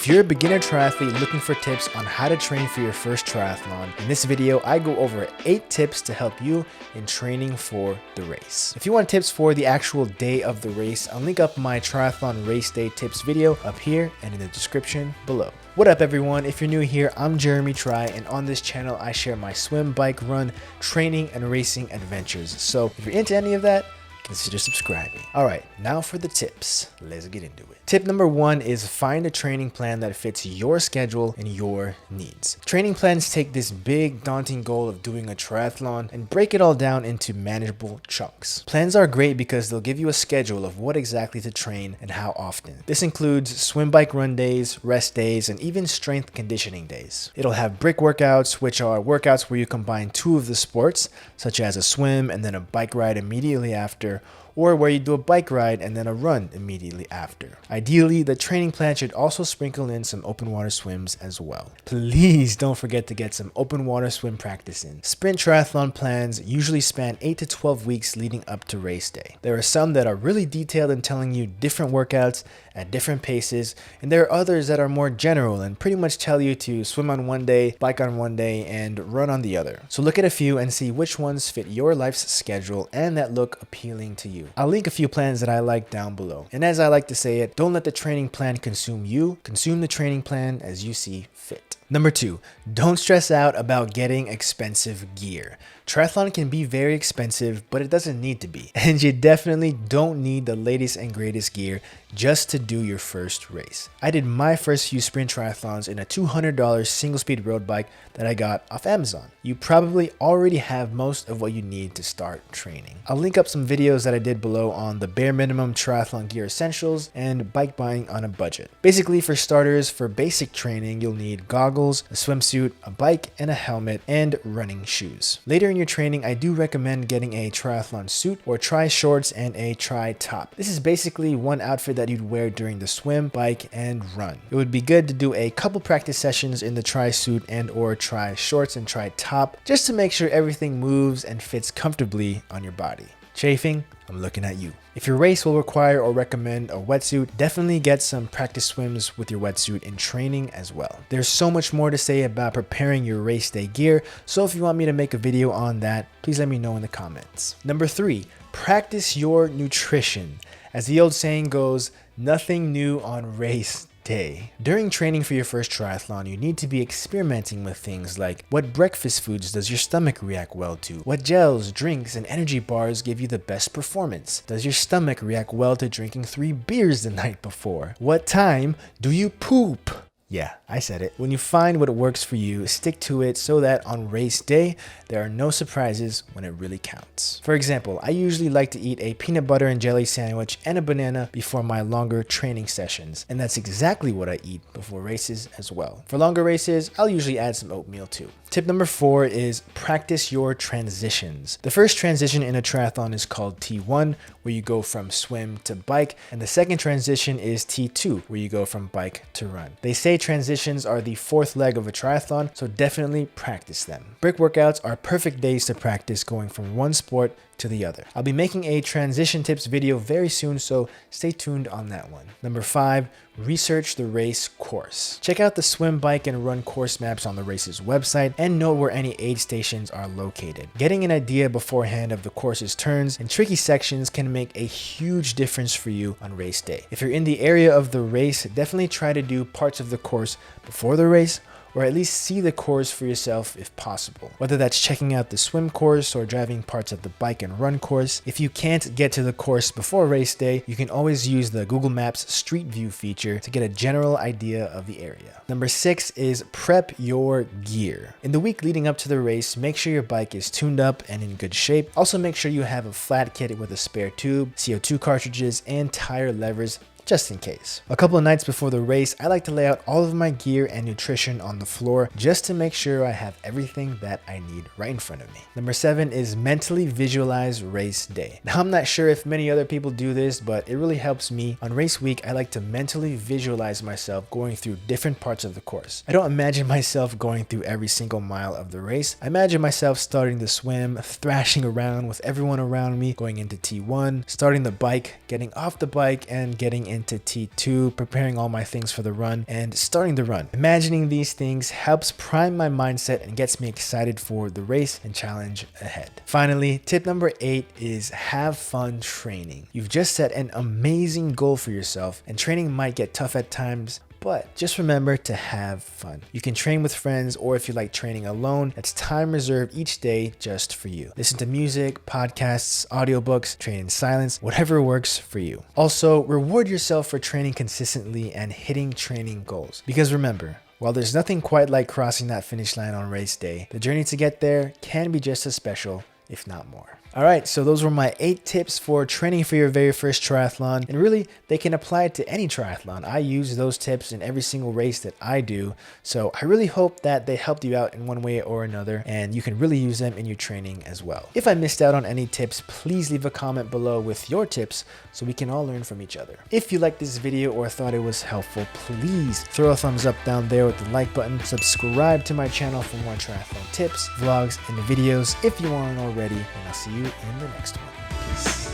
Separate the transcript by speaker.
Speaker 1: If you're a beginner triathlete looking for tips on how to train for your first triathlon, in this video I go over 8 tips to help you in training for the race. If you want tips for the actual day of the race, I'll link up my triathlon race day tips video up here and in the description below. What up everyone, if you're new here, I'm Jeremy Tri, and on this channel I share my swim, bike, run, training, and racing adventures. So if you're into any of that, consider subscribing. Alright, now for the tips. Let's get into it. Tip number 1 is find a training plan that fits your schedule and your needs. Training plans take this big, daunting goal of doing a triathlon and break it all down into manageable chunks. Plans are great because they'll give you a schedule of what exactly to train and how often. This includes swim, bike, run days, rest days, and even strength conditioning days. It'll have brick workouts, which are workouts where you combine 2 of the sports, such as a swim and then a bike ride immediately after, or where you do a bike ride and then a run immediately after. Ideally, the training plan should also sprinkle in some open water swims as well. Please don't forget to get some open water swim practice in. Sprint triathlon plans usually span 8 to 12 weeks leading up to race day. There are some that are really detailed in telling you different workouts at different paces, and there are others that are more general and pretty much tell you to swim on one day, bike on one day, and run on the other. So look at a few and see which ones fit your life's schedule and that look appealing to you. I'll link a few plans that I like down below. And as I like to say it, don't let the training plan consume you. Consume the training plan as you see fit. Number 2, don't stress out about getting expensive gear. Triathlon can be very expensive, but it doesn't need to be. And you definitely don't need the latest and greatest gear just to do your first race. I did my first few sprint triathlons in a $200 single speed road bike that I got off Amazon. You probably already have most of what you need to start training. I'll link up some videos that I did below on the bare minimum triathlon gear essentials and bike buying on a budget. Basically, for starters, for basic training, you'll need goggles, a swimsuit, a bike, and a helmet, and running shoes. Later in your training, I do recommend getting a triathlon suit or tri shorts and a tri top. This is basically one outfit that you'd wear during the swim, bike, and run. It would be good to do a couple practice sessions in the tri suit and or tri shorts and tri top just to make sure everything moves and fits comfortably on your body. Chafing? I'm looking at you. If your race will require or recommend a wetsuit, definitely get some practice swims with your wetsuit in training as well. There's so much more to say about preparing your race day gear, so if you want me to make a video on that, please let me know in the comments. Number 3, practice your nutrition. As the old saying goes, nothing new on race day. During training for your first triathlon, you need to be experimenting with things like what breakfast foods does your stomach react well to? What gels, drinks, and energy bars give you the best performance? Does your stomach react well to drinking 3 beers the night before? What time do you poop? Yeah, I said it. When you find what works for you, stick to it so that on race day, there are no surprises when it really counts. For example, I usually like to eat a peanut butter and jelly sandwich and a banana before my longer training sessions, and that's exactly what I eat before races as well. For longer races, I'll usually add some oatmeal too. Tip number 4 is practice your transitions. The first transition in a triathlon is called T1, where you go from swim to bike, and the second transition is T2, where you go from bike to run. They say transitions are the 4th leg of a triathlon, so definitely practice them. Brick workouts are perfect days to practice going from one sport to the other. I'll be making a transition tips video very soon, so stay tuned on that one. Number 5, research the race course. Check out the swim, bike, and run course maps on the race's website and note where any aid stations are located. Getting an idea beforehand of the course's turns and tricky sections can make a huge difference for you on race day. If you're in the area of the race, definitely try to do parts of the course before the race, or at least see the course for yourself if possible. Whether that's checking out the swim course or driving parts of the bike and run course. If you can't get to the course before race day, you can always use the Google Maps Street View feature to get a general idea of the area. Number 6 is prep your gear. In the week leading up to the race, make sure your bike is tuned up and in good shape. Also make sure you have a flat kit with a spare tube, CO2 cartridges, and tire levers, just in case. A couple of nights before the race, I like to lay out all of my gear and nutrition on the floor just to make sure I have everything that I need right in front of me. Number 7 is mentally visualize race day. Now, I'm not sure if many other people do this, but it really helps me. On race week, I like to mentally visualize myself going through different parts of the course. I don't imagine myself going through every single mile of the race. I imagine myself starting the swim, thrashing around with everyone around me, going into T1, starting the bike, getting off the bike, and getting into T2, preparing all my things for the run, and starting the run. Imagining these things helps prime my mindset and gets me excited for the race and challenge ahead. Finally, tip number 8 is have fun training. You've just set an amazing goal for yourself, and training might get tough at times, but just remember to have fun. You can train with friends, or if you like training alone, that's time reserved each day just for you. Listen to music, podcasts, audiobooks, train in silence, whatever works for you. Also, reward yourself for training consistently and hitting training goals. Because remember, while there's nothing quite like crossing that finish line on race day, the journey to get there can be just as special, if not more. Alright, so those were my 8 tips for training for your very first triathlon, and really they can apply to any triathlon. I use those tips in every single race that I do, so I really hope that they helped you out in one way or another, and you can really use them in your training as well. If I missed out on any tips, please leave a comment below with your tips so we can all learn from each other. If you liked this video or thought it was helpful, please throw a thumbs up down there with the like button, subscribe to my channel for more triathlon tips, vlogs, and videos if you aren't already, and I'll see you in the next one. Peace.